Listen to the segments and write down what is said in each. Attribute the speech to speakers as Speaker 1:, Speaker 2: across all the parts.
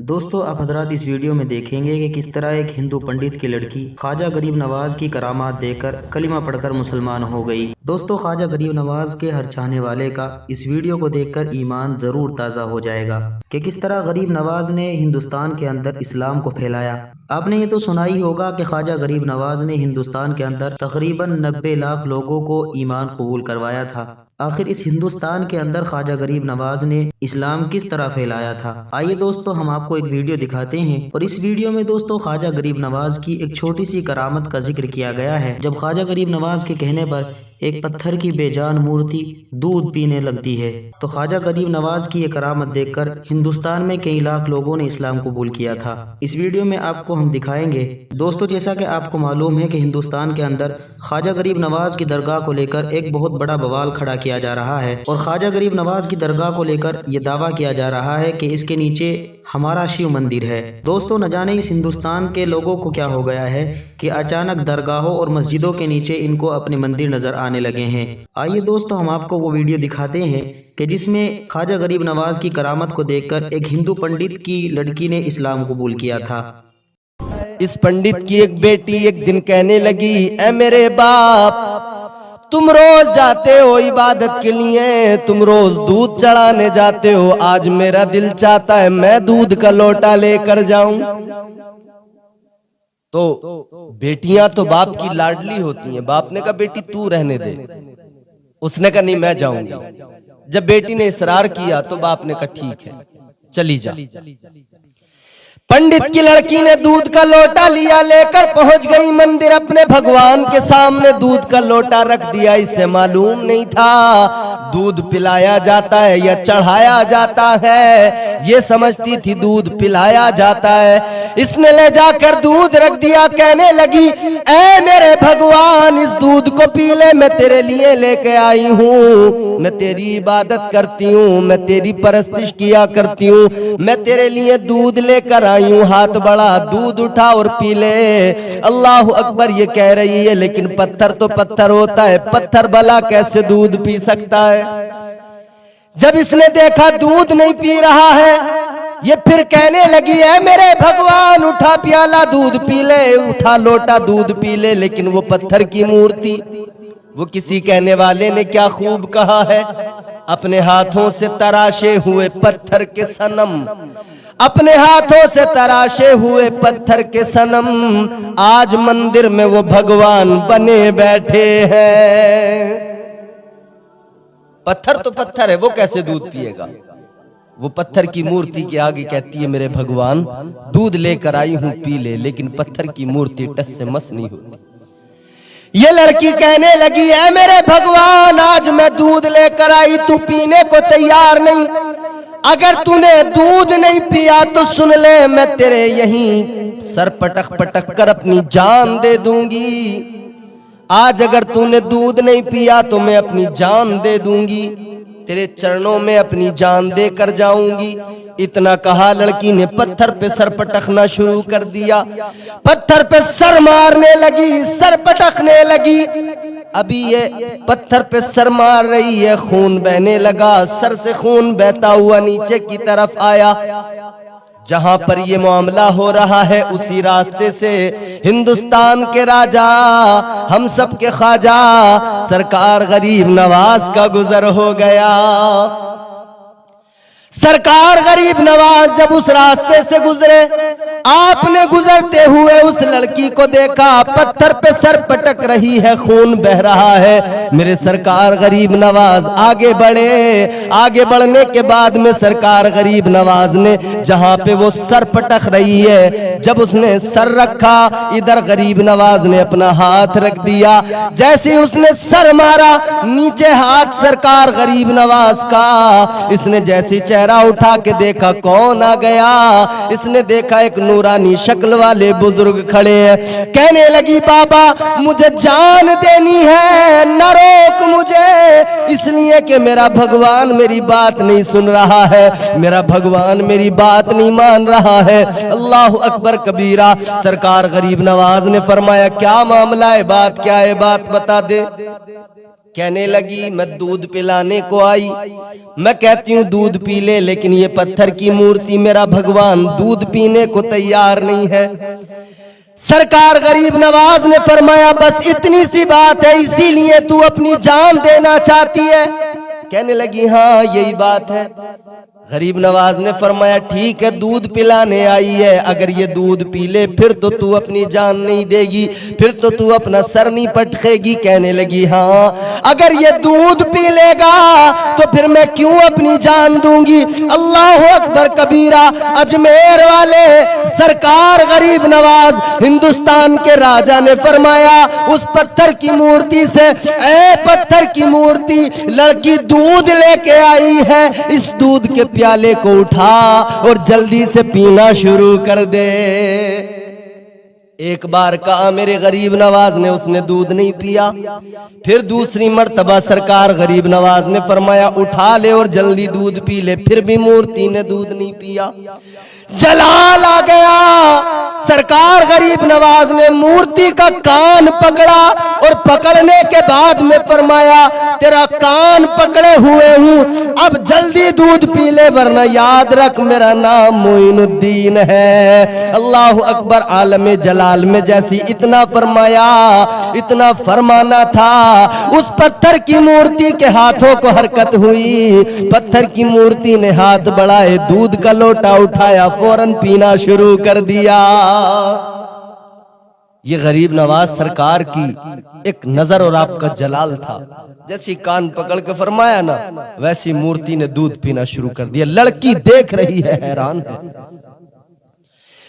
Speaker 1: दोस्तों आप हजरात इस वीडियो में देखेंगे कि किस तरह एक हिंदू पंडित की लड़की ख्वाजा गरीब नवाज की करामात देकर कलिमा पढ़कर मुसलमान हो गई। दोस्तों ख्वाजा गरीब नवाज के हर चाहने वाले का इस वीडियो को देखकर ईमान जरूर ताज़ा हो जाएगा कि किस तरह गरीब नवाज ने हिंदुस्तान के अंदर इस्लाम को फैलाया। आपने ये तो सुना ही होगा कि ख्वाजा गरीब नवाज ने हिंदुस्तान के अंदर तकरीबन 90 लाख लोगों को ईमान कबूल करवाया था। आखिर इस हिंदुस्तान के अंदर ख्वाजा गरीब नवाज ने इस्लाम किस तरह फैलाया था, आइए दोस्तों हम आपको एक वीडियो दिखाते हैं। और इस वीडियो में दोस्तों ख्वाजा गरीब नवाज की एक छोटी सी करामत का जिक्र किया गया है। जब ख्वाजा गरीब नवाज के कहने पर एक पत्थर की बेजान मूर्ति दूध पीने लगती है, तो ख्वाजा गरीब नवाज की ये करामत देखकर हिंदुस्तान में कई लाख लोगों ने इस्लाम कबूल किया था। इस वीडियो में आपको हम दिखाएंगे। दोस्तों जैसा कि आपको मालूम है कि हिंदुस्तान के अंदर ख्वाजा गरीब नवाज की दरगाह को लेकर एक बहुत बड़ा बवाल खड़ा किया जा रहा है और ख्वाजा गरीब नवाज की दरगाह को लेकर ये दावा किया जा रहा है कि इसके नीचे हमारा शिव मंदिर है। दोस्तों न जाने इस हिंदुस्तान के लोगों को क्या हो गया है कि अचानक दरगाहों और मस्जिदों के नीचे इनको अपने मंदिर नजर आने लगे हैं। आइए दोस्तों हम आपको वो वीडियो दिखाते हैं कि जिसमें ख्वाजा गरीब नवाज की करामत को देखकर एक हिंदू पंडित की लड़की ने इस्लाम कबूल किया था।
Speaker 2: इस पंडित की एक बेटी एक दिन कहने लगी, ऐ मेरे बाप, तुम रोज जाते हो इबादत के लिए, तुम रोज दूध चढ़ाने जाते हो, आज मेरा दिल चाहता है मैं दूध का लोटा लेकर जाऊं। तो बेटियां तो बाप की लाडली होती हैं। बाप ने कहा बेटी तू रहने दे, उसने कहा नहीं मैं जाऊंगी। जब बेटी ने इसरार किया तो बाप ने कहा ठीक है चली जा। पंडित की लड़की ने दूध का लोटा लिया, लेकर पहुंच गई मंदिर, अपने भगवान के सामने दूध का लोटा रख दिया। इसे मालूम नहीं था दूध पिलाया जाता है या चढ़ाया जाता है, ये समझती थी दूध पिलाया जाता है। इसने ले जाकर दूध रख दिया, कहने लगी ऐ मेरे भगवान इस दूध को पी ले, मैं तेरे लिए लेके आई हूँ, मैं तेरी इबादत करती हूँ, मैं तेरी परस्तिश किया करती हूँ, मैं तेरे लिए दूध लेकर यूं हाथ बढ़ा, दूध उठा और पी ले। अल्लाह अकबर ये कह रही है, लेकिन पत्थर तो पत्थर होता है, पत्थर भला कैसे दूध पी सकता है। जब इसने देखा दूध नहीं पी रहा है, ये फिर कहने लगी है मेरे भगवान उठा प्याला दूध पी ले, उठा लोटा दूध पी ले। लेकिन वो पत्थर की मूर्ति, वो किसी कहने वाले ने क्या खूब कहा है, अपने हाथों से तराशे हुए पत्थर के सनम, अपने हाथों से तराशे हुए पत्थर के सनम, आज मंदिर में वो भगवान बने बैठे हैं। पत्थर तो पत्थर है, वो कैसे दूध पिएगा। वो पत्थर की मूर्ति के आगे कहती है मेरे भगवान दूध लेकर आई हूं पी ले, लेकिन पत्थर की मूर्ति टस से मस नहीं होती। ये लड़की कहने लगी है मेरे भगवान आज मैं दूध लेकर आई, तू पीने को तैयार नहीं, अगर तूने दूध नहीं पिया तो सुन ले मैं तेरे यहीं सर पटक पटक कर अपनी जान दे दूंगी। आज अगर तूने दूध नहीं पिया तो मैं अपनी जान दे दूंगी, तेरे चरणों में अपनी जान देकर जाऊंगी। इतना कहा लड़की ने पत्थर पे सर पटकना शुरू कर दिया, पत्थर पे सर मारने लगी, सर पटकने लगी। अभी ये पत्थर पे सर मार रही है, खून बहने लगा, सर से खून बहता हुआ नीचे की तरफ आया। जहां पर ये मामला हो रहा है उसी रास्ते से हिंदुस्तान के राजा हम सब के ख्वाजा सरकार गरीब नवाज का गुजर हो गया। सरकार गरीब नवाज जब उस रास्ते से गुजरे, आपने गुजरते हुए उस लड़की को देखा, पत्थर पे सर पटक रही है, खून बह रहा है। मेरे सरकार गरीब नवाज आगे बढ़े, आगे बढ़ने के बाद में सरकार गरीब नवाज ने जहां पे वो सर पटक रही है, जब उसने सर रखा, इधर गरीब नवाज ने अपना हाथ रख दिया। जैसे उसने सर मारा, नीचे हाथ सरकार गरीब नवाज का, इसने जैसी चेहरा उठा के देखा कौन आ गया, इसने देखा एक नूरानी शक्ल वाले बुजुर्ग खड़े हैं। कहने लगी बाबा मुझे जान देनी है, न रोक मुझे, इसलिए कि मेरा भगवान मेरी बात नहीं सुन रहा है, मेरा भगवान मेरी बात नहीं मान रहा है। अल्लाह अकबर कबीरा। सरकार गरीब नवाज ने फरमाया क्या मामला है, बात क्या है, बात बता दे। कहने लगी मैं दूध पिलाने को आई। मैं कहती हूँ दूध पी ले, लेकिन ये पत्थर की मूर्ति मेरा भगवान दूध पीने को तैयार नहीं है। सरकार गरीब नवाज ने फरमाया बस इतनी सी बात है, इसीलिए तू अपनी जान देना चाहती है। कहने लगी हाँ यही बात है। गरीब नवाज ने फरमाया ठीक है, दूध पिलाने आई है, अगर ये दूध पी ले फिर तो तू अपनी जान नहीं देगी, फिर तो तू अपना सर नहीं पटकेगी। कहने लगी हाँ अगर ये दूध पी लेगा तो फिर मैं क्यों अपनी जान दूंगी। अल्लाह अकबर कबीरा। अजमेर वाले सरकार गरीब नवाज हिंदुस्तान के राजा ने फरमाया उस पत्थर की मूर्ति से, ए पत्थर की मूर्ति, लड़की दूध लेके आई है, इस दूध के प्याले को उठा और जल्दी से पीना शुरू कर दे। एक बार कहा मेरे गरीब नवाज ने, उसने दूध नहीं पिया। फिर दूसरी मर्तबा सरकार गरीब नवाज ने फरमाया उठा ले और जल्दी दूध पी ले, फिर भी मूर्ति ने दूध नहीं पिया। जलाल आ गया। सरकार गरीब नवाज ने मूर्ति का कान पकड़ा और पकड़ने के बाद में फरमाया तेरा कान पकड़े हुए हूं, अब जल्दी दूध पी ले वरना याद रख मेरा नाम मोइनुद्दीन है। अल्लाह अकबर। आलम जलाल में जैसी इतना फरमाया, इतना फरमाना था, उस पत्थर की मूर्ति के हाथों को हरकत हुई। पत्थर की मूर्ति ने हाथ बढ़ाए, दूध का लोटा उठाया, फौरन पीना शुरू कर दिया। ये गरीब नवाज सरकार की एक नजर और आपका जलाल था। जैसी कान पकड़ के फरमाया ना, वैसी मूर्ति ने दूध पीना शुरू कर दिया। लड़की देख रही है, हैरान है।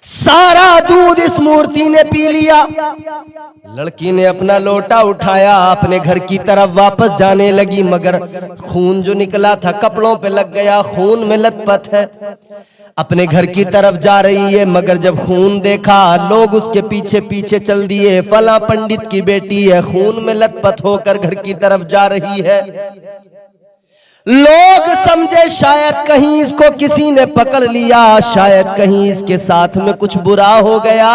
Speaker 2: सारा दूध इस मूर्ति ने पी लिया। लड़की ने अपना लोटा उठाया, अपने घर की तरफ वापस जाने लगी, मगर खून जो निकला था कपड़ों पे लग गया, खून में लथपथ है। अपने घर की तरफ जा रही है, मगर जब खून देखा लोग उसके पीछे पीछे चल दिए। फला पंडित की बेटी है, खून में लथपथ होकर घर की तरफ जा रही है। लोग समझे शायद कहीं इसको किसी ने पकड़ लिया, शायद कहीं इसके साथ में कुछ बुरा हो गया,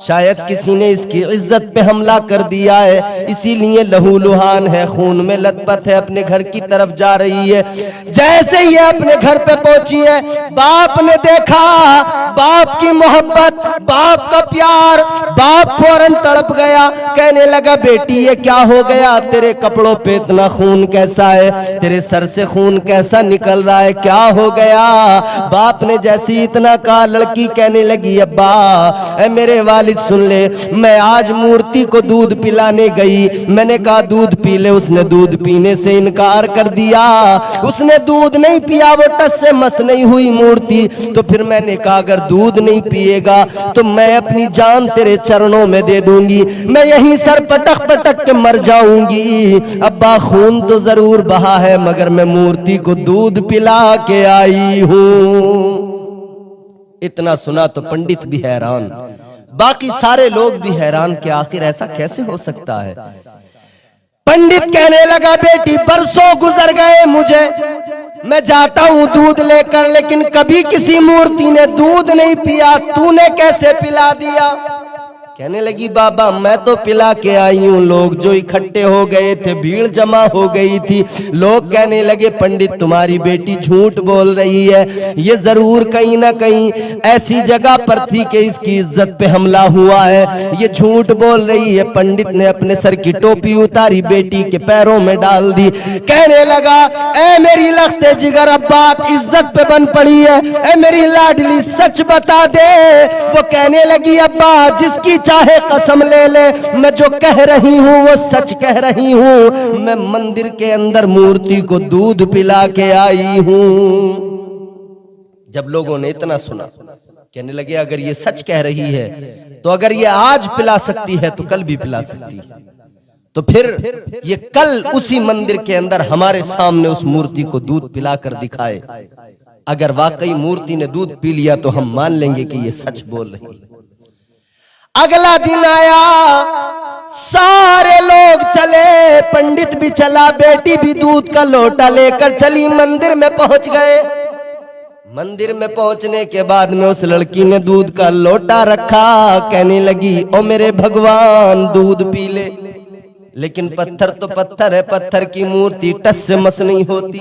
Speaker 2: शायद किसी ने इसकी इज्जत पे हमला कर दिया है, इसीलिए लहूलुहान है, खून में लथपथ है, अपने घर की तरफ जा रही है। जैसे ही अपने घर पे पहुंची है, बाप ने देखा, बाप की मोहब्बत, बाप का प्यार, बाप फौरन तड़प गया। कहने लगा बेटी ये क्या हो गया, तेरे कपड़ों पे इतना खून कैसा है, तेरे सर से खून कैसा निकल रहा है, क्या हो गया। बाप ने जैसे ही इतना कहा, लड़की कहने लगी अब्बा ऐ मेरे वालिद सुन ले, मैं आज मूर्ति को दूध पिलाने गई, मैंने कहा दूध पी ले, उसने दूध पीने से इनकार कर दिया, उसने दूध नहीं पिया, वो टस से मस नहीं हुई मूर्ति। तो फिर मैंने कहा अगर दूध नहीं पिएगा तो मैं अपनी जान तेरे चरणों में दे दूंगी, मैं यहीं सर पटक पटक के मर जाऊंगी। अब्बा खून तो जरूर बहा है, मगर मैं मूर्ति को दूध पिला के आई हूं। इतना सुना तो पंडित भी हैरान, बाकी सारे लोग भी हैरान कि आखिर ऐसा कैसे हो सकता है। पंडित कहने लगा बेटी बरसों गुजर गए मुझे, मैं जाता हूं दूध लेकर, लेकिन कभी किसी मूर्ति ने दूध नहीं पिया, तूने कैसे पिला दिया। कहने लगी बाबा मैं तो पिला के आई हूँ। लोग जो इकट्ठे हो गए थे, भीड़ जमा हो गई थी, लोग कहने लगे पंडित तुम्हारी बेटी झूठ बोल रही है, ये जरूर कहीं ना कहीं ऐसी जगह पर थी कि इसकी इज्जत पे हमला हुआ है, ये झूठ बोल रही है। पंडित ने अपने सर की टोपी उतारी, बेटी के पैरों में डाल दी, कहने लगा ए मेरी लख्ते जिगर अब्बा इज्जत पे बन पड़ी है, ए मेरी लाडली सच बता दे। वो कहने लगी अब्बा जिसकी चाहे कसम ले ले, मैं जो कह रही हूँ वो सच कह रही हूँ, मैं मंदिर के अंदर मूर्ति को दूध पिला के आई हूँ। जब लोगों ने इतना सुना, कहने लगे अगर ये सच कह रही है तो अगर ये आज पिला सकती है तो कल भी पिला सकती है, तो फिर ये कल उसी मंदिर के अंदर हमारे सामने उस मूर्ति को दूध पिला कर दिखाए। अगर वाकई मूर्ति ने दूध पी लिया तो हम मान लेंगे कि ये सच बोल रही है। अगला दिन आया, सारे लोग चले, पंडित भी चला, बेटी भी दूध का लोटा लेकर चली, मंदिर में पहुंच गए। मंदिर में पहुंचने के बाद में उस लड़की ने दूध का लोटा रखा, कहने लगी ओ मेरे भगवान दूध पी ले। लेकिन पत्थर तो पत्थर है, पत्थर की मूर्ति टस से मस नहीं होती।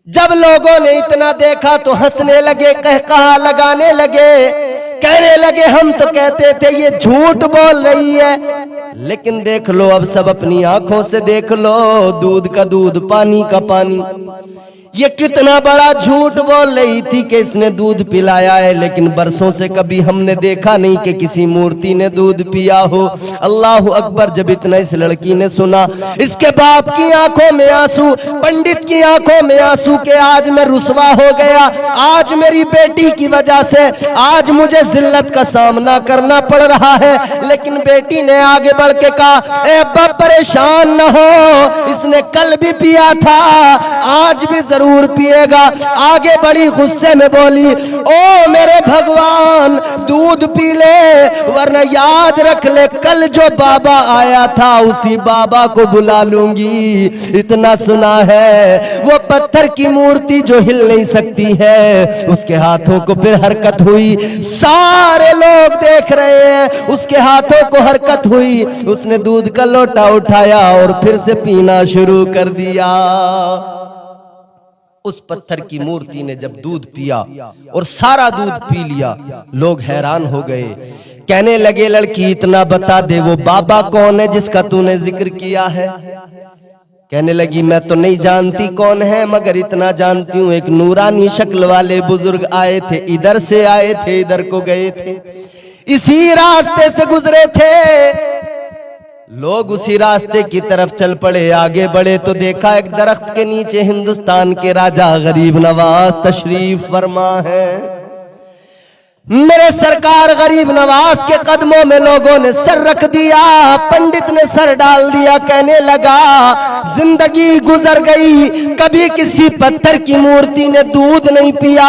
Speaker 2: जब लोगों ने इतना देखा तो हंसने लगे, कहकहा लगाने लगे, कहने लगे हम तो कहते थे ये झूठ बोल रही है, लेकिन देख लो अब सब अपनी आंखों से देख लो, दूध का दूध पानी का पानी। ये कितना बड़ा झूठ बोल रही थी कि इसने दूध पिलाया है, लेकिन बरसों से कभी हमने देखा नहीं कि किसी मूर्ति ने दूध पिया हो। अल्लाह अकबर। जब इतना इस लड़की ने सुना, इसके बाप की आंखों में आंसू, पंडित की आंखों में आंसू के आज मैं रुसवा हो गया, आज मेरी बेटी की वजह से आज मुझे जिल्लत का सामना करना पड़ रहा है। लेकिन बेटी ने आगे बढ़ के कहा, ए अब्बा परेशान न हो, इसने कल भी पिया था, आज भी जरूर पिएगा। आगे बड़ी गुस्से में बोली, ओ मेरे भगवान दूध पी ले, वरना याद रख ले कल जो बाबा आया था उसी बाबा को बुला लूंगी। इतना सुना है, वो पत्थर की मूर्ति जो हिल नहीं सकती है, उसके हाथों को फिर हरकत हुई, सारे लोग देख रहे हैं, उसके हाथों को हरकत हुई, उसने दूध का लोटा उठाया और फिर से पीना शुरू कर दिया। उस पत्थर की मूर्ति ने जब दूध पिया और सारा दूध पी लिया, लोग हैरान हो गए। कहने लगे, लड़की इतना बता दे वो बाबा कौन है जिसका तूने जिक्र किया है। कहने लगी, मैं तो नहीं जानती कौन है, मगर इतना जानती हूँ एक नूरानी शक्ल वाले बुजुर्ग आए थे, इधर से आए थे, इधर को गए थे, इसी रास्ते से गुजरे थे। लोग उसी रास्ते की तरफ चल पड़े। आगे बढ़े तो देखा एक दरख्त के नीचे हिंदुस्तान के राजा गरीब नवाज तशरीफ फरमा है। मेरे सरकार गरीब नवाज के कदमों में लोगों ने सर रख दिया, पंडित ने सर डाल दिया। कहने लगा, जिंदगी गुजर गई, कभी किसी पत्थर की मूर्ति ने दूध नहीं पिया,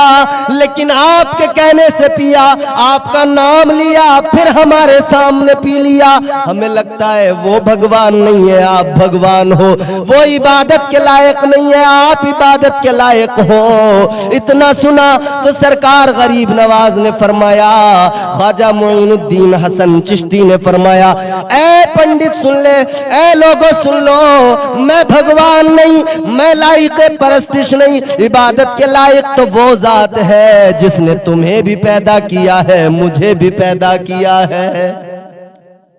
Speaker 2: लेकिन आपके कहने से पिया, आपका नाम लिया, फिर हमारे सामने पी लिया। हमें लगता है वो भगवान नहीं है, आप भगवान हो, वो इबादत के लायक नहीं है, आप इबादत के लायक हो। इतना सुना तो सरकार गरीब नवाज ने फरमाया, ख्वाजा मोइनुद्दीन हसन चिश्ती ने फरमाया, ए पंडित सुन ले, ए लोगों सुन लो, मैं भगवान नहीं, मैं लायक परस्तिश नहीं, इबादत के लायक तो वो जात है जिसने तुम्हें भी पैदा किया है, मुझे भी पैदा किया है।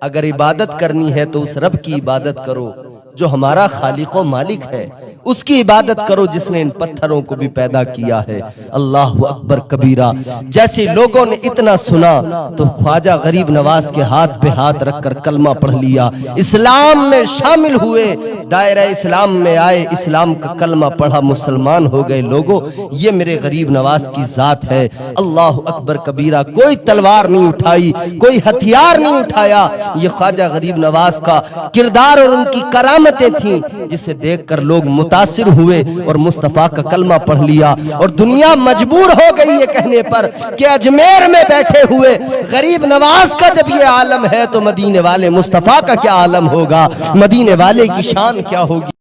Speaker 2: अगर इबादत करनी है तो उस रब की इबादत करो जो हमारा खालिक व मालिक है, उसकी इबादत करो जिसने इन पत्थरों को भी पैदा किया है। अल्लाह अकबर कबीरा। जैसे लोगों ने इतना सुना तो ख्वाजा गरीब नवाज के हाथ पे हाथ रखकर कलमा पढ़ लिया, इस्लाम में शामिल हुए, दायरा इस्लाम में आए, इस्लाम का कलमा पढ़ा, मुसलमान हो गए। लोगों, ये मेरे गरीब नवाज की जात है। अल्लाह अकबर कबीरा। कोई तलवार नहीं उठाई, कोई हथियार नहीं उठाया, ये ख्वाजा गरीब नवाज का किरदार और उनकी करामतें थी, जिसे देखकर लोग मुतासिर हुए और मुस्तफा का कलमा पढ़ लिया। और दुनिया मजबूर हो गई है कहने पर कि अजमेर में बैठे हुए गरीब नवाज का जब ये आलम है तो मदीने वाले मुस्तफा का क्या आलम होगा, मदीने वाले की शान क्या होगी।